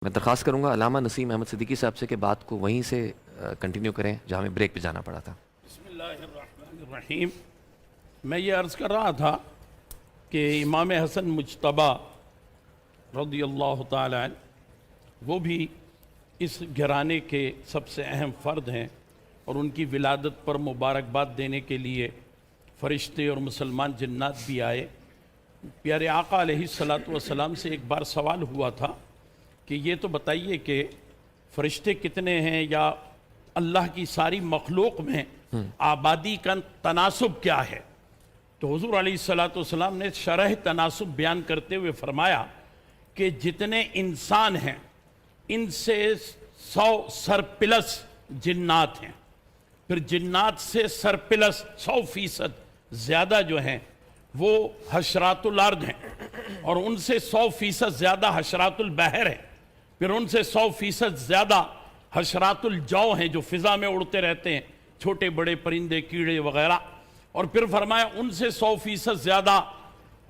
میں درخواست کروں گا علامہ نسیم احمد صدیقی صاحب سے کہ بات کو وہیں سے کنٹینیو کریں جہاں ہمیں بریک پہ جانا پڑا تھا۔ بسم اللہ الرحمن الرحیم۔ میں یہ عرض کر رہا تھا کہ امام حسن مجتبیٰ رضی اللہ تعالی عنہ وہ بھی اس گھرانے کے سب سے اہم فرد ہیں، اور ان کی ولادت پر مبارکباد دینے کے لیے فرشتے اور مسلمان جنات بھی آئے۔ پیارے آقا علیہ السلام سے ایک بار سوال ہوا تھا کہ یہ تو بتائیے کہ فرشتے کتنے ہیں، یا اللہ کی ساری مخلوق میں آبادی کا تناسب کیا ہے؟ تو حضور علیہ السلام نے شرح تناسب بیان کرتے ہوئے فرمایا کہ جتنے انسان ہیں ان سے 100 سرپلس جنات ہیں، پھر جنات سے سرپلس 100% زیادہ جو ہیں وہ حشرات الارض ہیں، اور ان سے 100% زیادہ حشرات البحر ہیں، پھر ان سے 100% زیادہ حشرات الجو ہیں جو فضا میں اڑتے رہتے ہیں، چھوٹے بڑے پرندے کیڑے وغیرہ، اور پھر فرمایا ان سے 100% زیادہ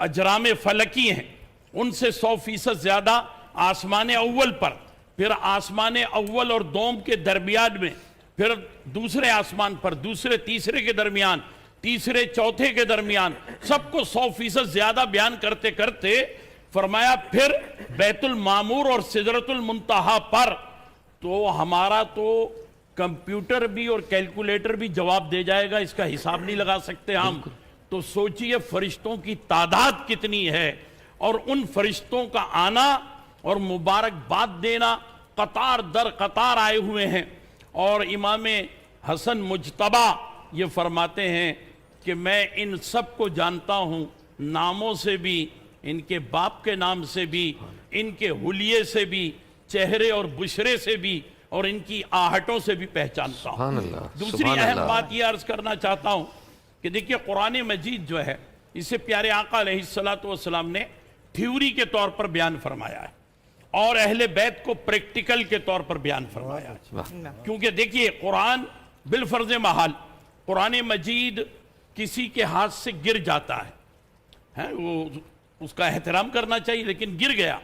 اجرام فلکی ہیں، ان سے 100% زیادہ آسمان اول پر، پھر آسمان اول اور دوم کے درمیان میں، پھر دوسرے آسمان پر، دوسرے تیسرے کے درمیان، تیسرے چوتھے کے درمیان، سب کو 100% زیادہ بیان کرتے کرتے فرمایا پھر بیت المعمور اور سدرۃ المنتہا پر تو ہمارا تو کمپیوٹر بھی اور کیلکولیٹر بھی جواب دے جائے گا، اس کا حساب نہیں لگا سکتے ہم۔ تو سوچئے فرشتوں کی تعداد کتنی ہے، اور ان فرشتوں کا آنا اور مبارکباد دینا قطار در قطار آئے ہوئے ہیں۔ اور امام حسن مجتبیٰ یہ فرماتے ہیں کہ میں ان سب کو جانتا ہوں، ناموں سے بھی، ان کے باپ کے نام سے بھی، ان کے حلیے سے بھی، چہرے اور بشرے سے بھی، اور ان کی آہٹوں سے بھی پہچانتا ہوں۔ دوسری اہم بات یہ عرض کرنا چاہتا ہوں کہ دیکھیے قرآن مجید جو ہے اسے پیارے آقا علیہ السلام نے تھیوری کے طور پر بیان فرمایا ہے، اور اہل بیت کو پریکٹیکل کے طور پر بیان فرمایا ہے۔ کیونکہ دیکھیے قرآن بالفرض محال قرآن مجید کسی کے ہاتھ سے گر جاتا ہے، وہ اس کا احترام کرنا چاہیے، لیکن گر گیا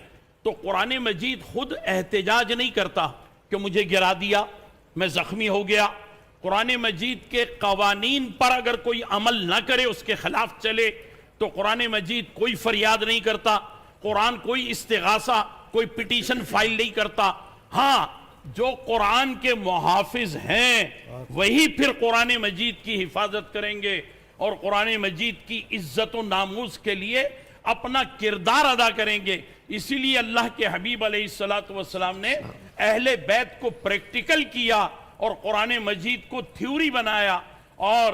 تو قرآن مجید خود احتجاج نہیں کرتا کہ مجھے گرا دیا، میں زخمی ہو گیا۔ قرآن مجید کے قوانین پر اگر کوئی عمل نہ کرے، اس کے خلاف چلے، تو قرآن مجید کوئی فریاد نہیں کرتا، قرآن کوئی استغاثہ، کوئی پٹیشن فائل نہیں کرتا۔ ہاں، جو قرآن کے محافظ ہیں وہی پھر قرآن مجید کی حفاظت کریں گے، اور قرآن مجید کی عزت و ناموس کے لیے اپنا کردار ادا کریں گے۔ اسی لیے اللہ کے حبیب علیہ السلام نے اہل بیت کو پریکٹیکل کیا اور قرآن مجید کو تھیوری بنایا، اور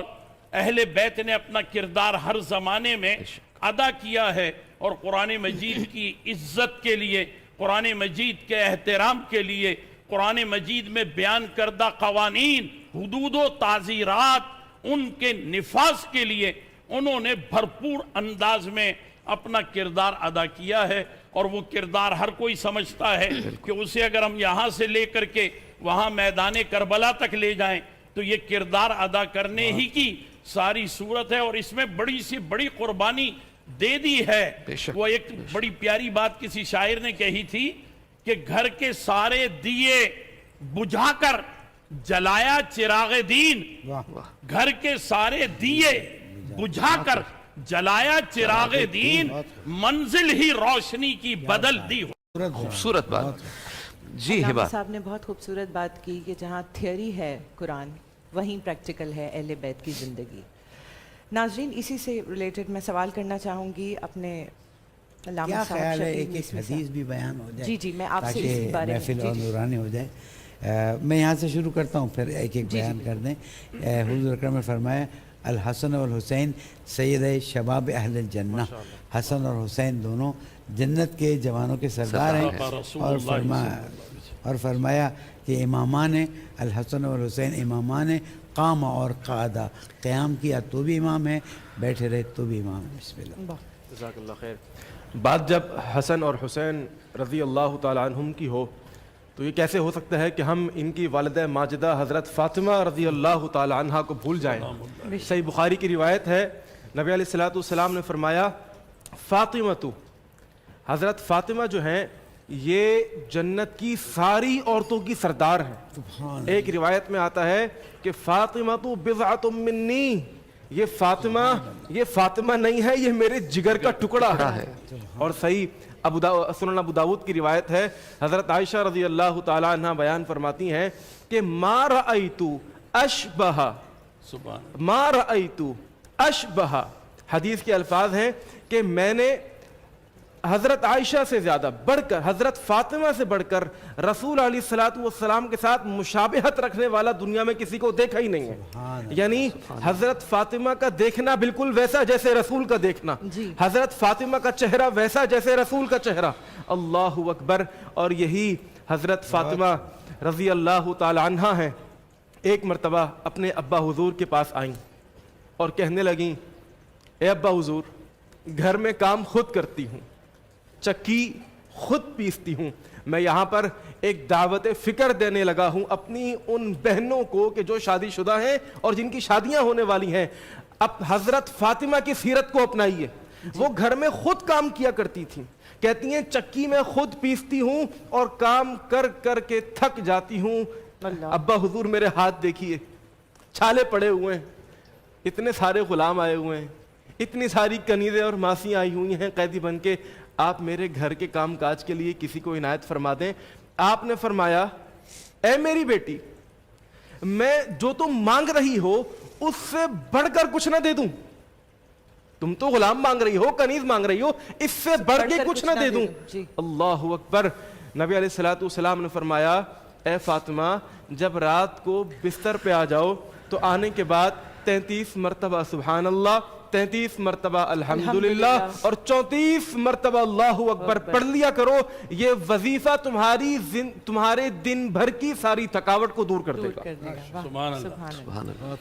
اہل بیت نے اپنا کردار ہر زمانے میں ادا کیا ہے، اور قرآن مجید کی عزت کے لیے، قرآن مجید کے احترام کے لیے، قرآن مجید میں بیان کردہ قوانین، حدود و تعزیرات، ان کے نفاذ کے لیے انہوں نے بھرپور انداز میں اپنا کردار ادا کیا ہے۔ اور وہ کردار ہر کوئی سمجھتا ہے کہ اسے اگر ہم یہاں سے لے کر کے وہاں میدان کربلا تک لے جائیں تو یہ کردار ادا کرنے ہی کی ساری صورت ہے، اور اس میں بڑی سی بڑی قربانی دے دی ہے۔ وہ ایک بڑی پیاری بات کسی شاعر نے کہی تھی کہ گھر کے سارے دیے بجھا کر جلایا چراغ دین، گھر کے سارے دیے بجھا کر جلایا چراغ دین، منزل ہی روشنی کی بدل دی۔ خوبصورت بات۔ جی علامہ صاحب نے بہت خوبصورت بات کی کہ جہاں تھیوری ہے قرآن، وہیں پریکٹیکل ہے اہل بیت کی زندگی۔ ناظرین، اسی سے ریلیٹڈ میں سوال کرنا چاہوں گی اپنے علامہ کیا صاحب خیال ہے شبیر ایک حدیث بھی بیان ہو جائے؟ جی میں آپ سے اسی بارے میں محفل اور نورانی ہو جائے۔ میں یہاں سے شروع کرتا ہوں، پھر ایک ایک بیان کر دیں۔ حضور اکرم نے فرمایا الحسن والحسین سید شباب اہل الجنہ، حسن اور حسین دونوں جنت کے جوانوں کے سردار ہیں، اور فرمایا کہ امامان الحسن والحسین امامان قام اور قعدہ، قیام کیا تو بھی امام ہے، بیٹھے رہے تو بھی امام ہے۔ بسم اللہ۔ جزاک اللہ خیر۔ بات جب حسن اور حسین رضی اللہ تعالی عنہم کی ہو تو یہ کیسے ہو سکتا ہے کہ ہم ان کی والدہ ماجدہ حضرت فاطمہ رضی اللہ تعالی عنہ کو بھول جائیں؟ صحیح بخاری کی روایت ہے، نبی علیہ الصلوۃ والسلام نے فرمایا فاطمہ تو، حضرت فاطمہ جو ہیں یہ جنت کی ساری عورتوں کی سردار ہے. ایک روایت میں آتا ہے کہ فاطمہ تو بضعۃ منی، یہ فاطمہ نہیں ہے، یہ میرے جگر کا ٹکڑا ہے. اور صحیح سنن ابو داؤد کی روایت ہے، حضرت عائشہ رضی اللہ تعالی عنہ بیان فرماتی ہیں کہ ما رأیت اشبہ، ما رأیت اشبہ، حدیث کے الفاظ ہیں کہ میں نے حضرت عائشہ سے زیادہ بڑھ کر، حضرت فاطمہ سے بڑھ کر رسول علیہ الصلوۃ والسلام کے ساتھ مشابہت رکھنے والا دنیا میں کسی کو دیکھا ہی نہیں ہے. یعنی حضرت فاطمہ کا دیکھنا بالکل ویسا جیسے رسول کا دیکھنا، حضرت فاطمہ کا چہرہ ویسا جیسے رسول کا چہرہ. اللہ اکبر. اور یہی حضرت فاطمہ رضی اللہ تعالی عنہا ہیں. ایک مرتبہ اپنے ابا حضور کے پاس آئیں اور کہنے لگیں، اے ابا حضور، گھر میں کام خود کرتی ہوں، چکی خود پیستی ہوں، میں یہاں پر ایک دعوت فکر دینے لگا ہوں اپنی ان بہنوں کو کہ جو شادی شدہ ہیں اور جن کی شادیاں ہونے والی ہیں. اب حضرت فاطمہ کی سیرت کو اپنائیے. وہ گھر میں خود کام کیا کرتی تھیں، کہتی ہیں چکی میں خود پیستی ہوں اور کام کر کر کے تھک جاتی ہوں. ابا حضور میرے ہاتھ دیکھیے، چھالے پڑے ہوئے ہیں، اتنے سارے غلام آئے ہوئے ہیں، اتنی ساری کنیزیں اور ماسیاں آئی ہوئی ہیں قیدی بن کے، آپ میرے گھر کے کام کاج کے لیے کسی کو عنایت فرما دیں. آپ نے فرمایا، اے میری بیٹی، میں جو تم مانگ رہی ہو اس سے بڑھ کر کچھ نہ دے دوں. تم تو غلام مانگ رہی ہو، کنیز مانگ رہی ہو، اس سے بڑھ کے کچھ نہ دے دوں. اللہ اکبر. نبی علیہ الصلوۃ والسلام نے فرمایا، اے فاطمہ، جب رات کو بستر پہ آ جاؤ تو آنے کے بعد 33 مرتبہ سبحان اللہ، 33 مرتبہ الحمدللہ اور 34 مرتبہ اللہ اکبر پڑھ لیا کرو. یہ وظیفہ تمہارے دن بھر کی ساری تھکاوٹ کو دور کر دے گا. سبحان اللہ. سبحان اللہ.